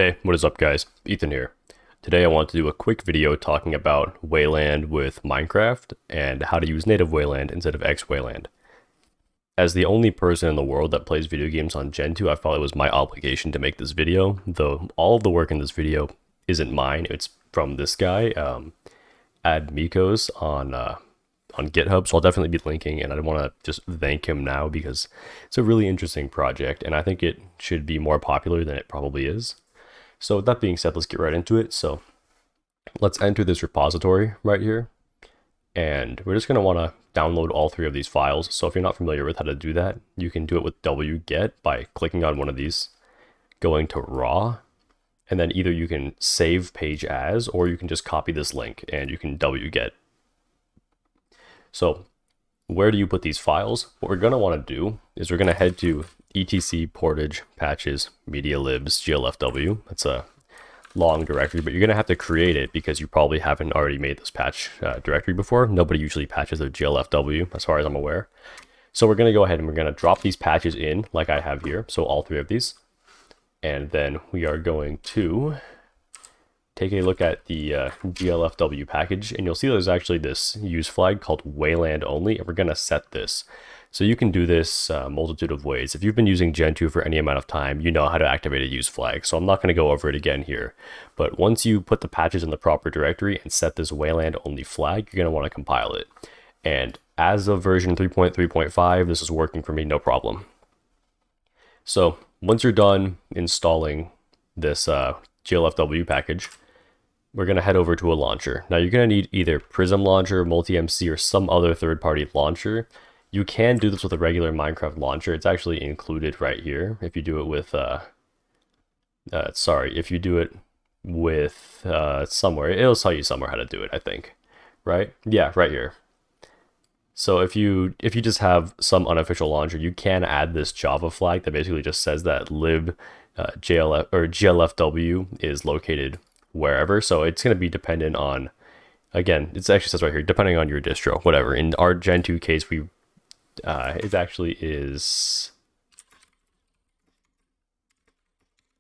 Hey, what is up guys? Ethan here. Today I want to do a quick video talking about Wayland with Minecraft and how to use native Wayland instead of Xwayland. As the only person in the world that plays video games on Gentoo, I felt it was my obligation to make this video, though all of the work in this video isn't mine. It's from this guy, Admikos on GitHub, so I'll definitely be linking, and I want to just thank him now because it's a really interesting project, and I think it should be more popular than it probably is. So with that being said, let's get right into it. So let's enter this repository right here, and we're just going to want to download all three of these files. So if you're not familiar with how to do that, you can do it with wget by clicking on one of these, going to raw, and then either you can save page as, or you can just copy this link and you can wget. So where do you put these files? What we're going to want to do is we're going to head to etc portage patches media libs glfw. That's a long directory, but you're going to have to create it because you probably haven't already made this patch directory before. Nobody usually patches their glfw as far as I'm aware. So we're going to go ahead and we're going to drop these patches in like I have here. So all three of these. And then we are going to take a look at the glfw package, and you'll see there's actually this use flag called Wayland only, and we're going to set this. So you can do this a multitude of ways. If you've been using Gentoo for any amount of time, you know how to activate a use flag. So I'm not going to go over it again here. But once you put the patches in the proper directory and set this Wayland only flag, you're going to want to compile it. And as of version 3.3.5, this is working for me, no problem. So once you're done installing this glfw package, we're going to head over to a launcher. Now you're going to need either Prism Launcher, Multi-MC, or some other third-party launcher. You can do this with a regular Minecraft launcher. It's actually included right here. If you do it with, if you do it with somewhere, it'll tell you somewhere how to do it, I think. Right? Yeah, right here. So if you just have some unofficial launcher, you can add this Java flag that basically just says that lib glfw is located wherever. So it's going to be dependent on, again, it actually says right here, depending on your distro, whatever. In our Gentoo case, it actually is,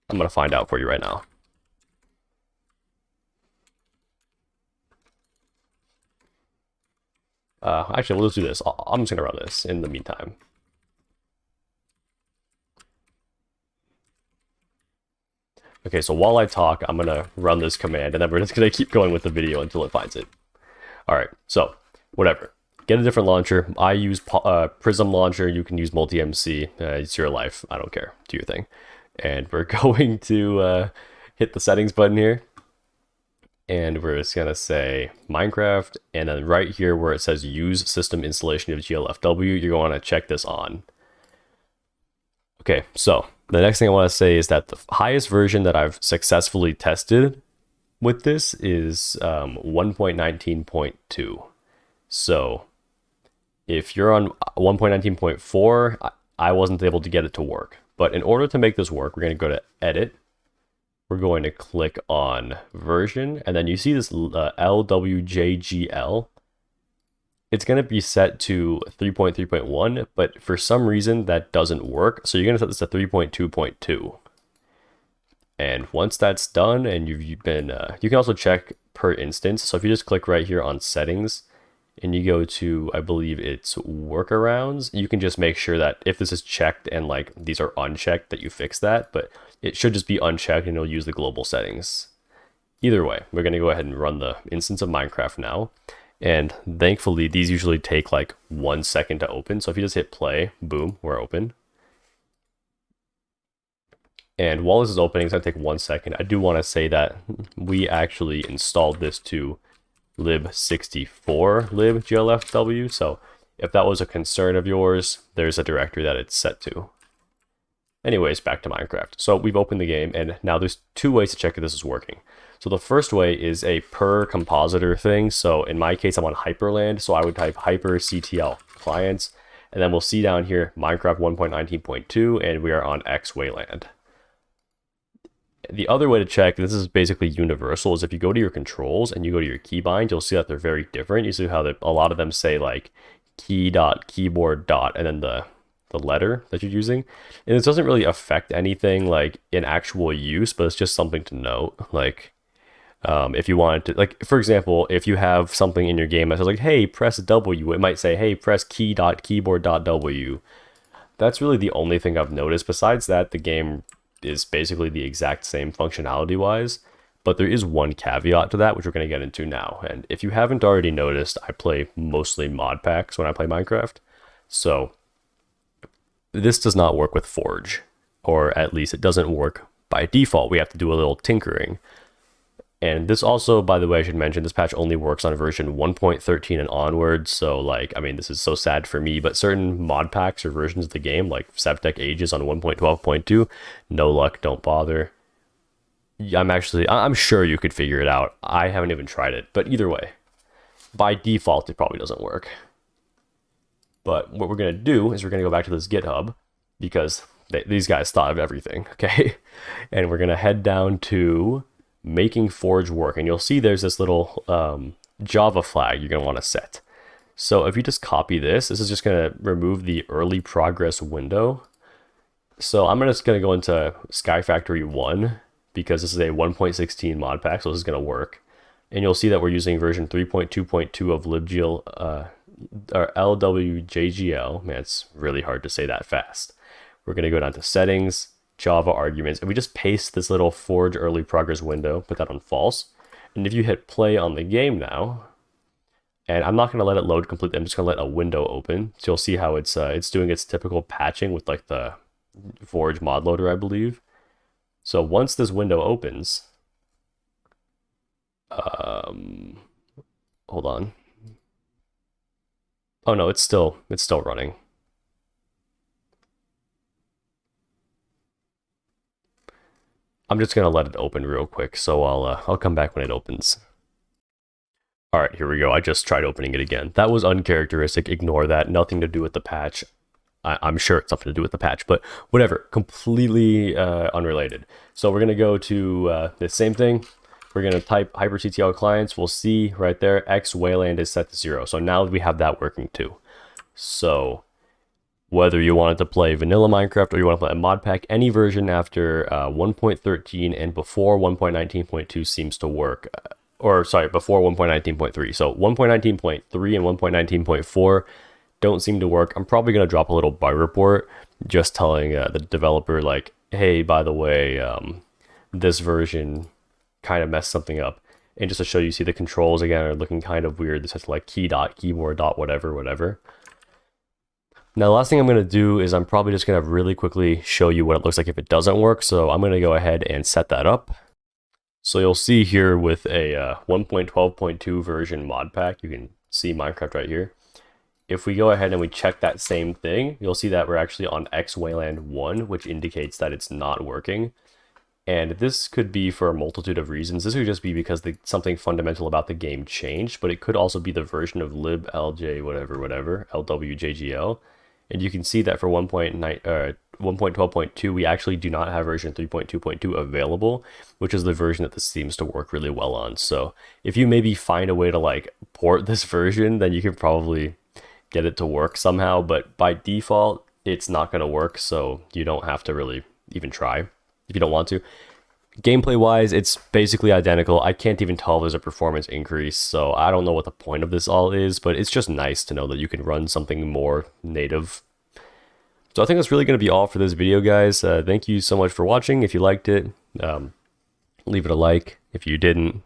I'm going to find out for you right now. Actually, we'll just do this. I'm just going to run this in the meantime. Okay, so while I talk, I'm going to run this command, and then we're just going to keep going with the video until it finds it. All right, so whatever. Get a different launcher. I use Prism Launcher. You can use Multi-MC. It's your life. I don't care. Do your thing. And we're going to hit the settings button here. And we're just going to say Minecraft. And then right here where it says use system installation of glfw, you're going to check this on. Okay, so the next thing I want to say is that the highest version that I've successfully tested with this is 1.19.2. So if you're on 1.19.4, I wasn't able to get it to work. But in order to make this work, we're going to go to Edit. We're going to click on Version, and then you see this LWJGL. It's going to be set to 3.3.1, but for some reason that doesn't work. So you're going to set this to 3.2.2. And once that's done, and you've been, you can also check per instance. So if you just click right here on Settings, and you go to, I believe it's workarounds, you can just make sure that if this is checked and like these are unchecked, that you fix that, but it should just be unchecked and it'll use the global settings. Either way, we're going to go ahead and run the instance of Minecraft now. And thankfully, these usually take like 1 second to open. So if you just hit play, boom, we're open. And while this is opening, it's going to take 1 second. I do want to say that we actually installed this to lib64 lib glfw. So if that was a concern of yours, there's a directory that it's set to. Anyways, back to Minecraft. So we've opened the game, and now there's two ways to check if this is working. So the first way is a per compositor thing. So in my case, I'm on Hyperland. So I would type hyperctl clients, and then we'll see down here Minecraft 1.19.2, and we are on Xwayland. The other way to check, this is basically universal, is if you go to your controls and you go to your keybind, you'll see that they're very different. You see how a lot of them say like key.keyboard. And then the the letter that you're using. And this doesn't really affect anything like in actual use, but it's just something to note. Like if you wanted to, like, for example, if you have something in your game that says like, hey, press W, it might say, hey, press key.keyboard.w. That's really the only thing I've noticed. Besides that, the game is basically the exact same functionality wise, but there is one caveat to that, which we're going to get into now. And if you haven't already noticed, I play mostly mod packs when I play Minecraft. So this does not work with Forge, or at least it doesn't work by default. We have to do a little tinkering. And this also, by the way, I should mention, this patch only works on version 1.13 and onwards. So, like, I mean, this is so sad for me, but certain mod packs or versions of the game, like Sceptre Ages on 1.12.2, no luck, don't bother. I'm sure you could figure it out. I haven't even tried it, but either way, by default, it probably doesn't work. But what we're going to do is we're going to go back to this GitHub, because these guys thought of everything, okay? And we're going to head down to making Forge work, and you'll see there's this little Java flag you're going to want to set. So if you just copy this is just going to remove the early progress window. So I'm just going to go into Sky Factory 1, because this is a 1.16 mod pack, so this is going to work. And you'll see that we're using version 3.2.2 of libgl, or LWJGL. Man, it's really hard to say that fast. We're going to go down to settings, Java arguments, and we just paste this little Forge early progress window, put that on false. And if you hit play on the game now, and I'm not going to let it load completely, I'm just going to let a window open. So you'll see how it's doing its typical patching with like the Forge mod loader, I believe. So once this window opens, hold on. Oh no, it's still running. I'm just gonna let it open real quick, so I'll come back when it opens. All right, here we go. I just tried opening it again. That was uncharacteristic. Ignore that. Nothing to do with the patch. I'm sure it's something to do with the patch, but whatever. Completely unrelated. So we're gonna go to the same thing. We're gonna type hyperttl clients. We'll see right there, Xwayland is set to 0. So now we have that working too. So whether you wanted to play vanilla Minecraft or you want to play a mod pack, any version after 1.13 and before 1.19.2 seems to work. Or sorry, before 1.19.3. So 1.19.3 and 1.19.4 don't seem to work. I'm probably going to drop a little bug report just telling the developer like, hey, by the way, this version kind of messed something up. And just to show you, see the controls again are looking kind of weird. This has like key.keyboard.whatever. Now, the last thing I'm going to do is I'm probably just going to really quickly show you what it looks like if it doesn't work. So I'm going to go ahead and set that up. So you'll see here with a 1.12.2 version mod pack, you can see Minecraft right here. If we go ahead and we check that same thing, you'll see that we're actually on Xwayland 1, which indicates that it's not working. And this could be for a multitude of reasons. This could just be because something fundamental about the game changed, but it could also be the version of liblj whatever, LWJGL. And you can see that for 1.12.2, we actually do not have version 3.2.2 available, which is the version that this seems to work really well on. So if you maybe find a way to like port this version, then you can probably get it to work somehow. But by default, it's not going to work. So you don't have to really even try if you don't want to. Gameplay wise, it's basically identical. I can't even tell if there's a performance increase, so I don't know what the point of this all is, but it's just nice to know that you can run something more native. So I think that's really going to be all for this video, guys. Thank you so much for watching. If you liked it, leave it a like. If you didn't,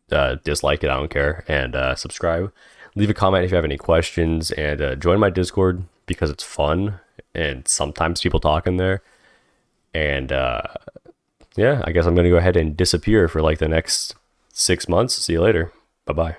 dislike it, I don't care, and subscribe. Leave a comment if you have any questions, and join my Discord because it's fun, and sometimes people talk in there. And yeah, I guess I'm going to go ahead and disappear for like the next 6 months. See you later. Bye-bye.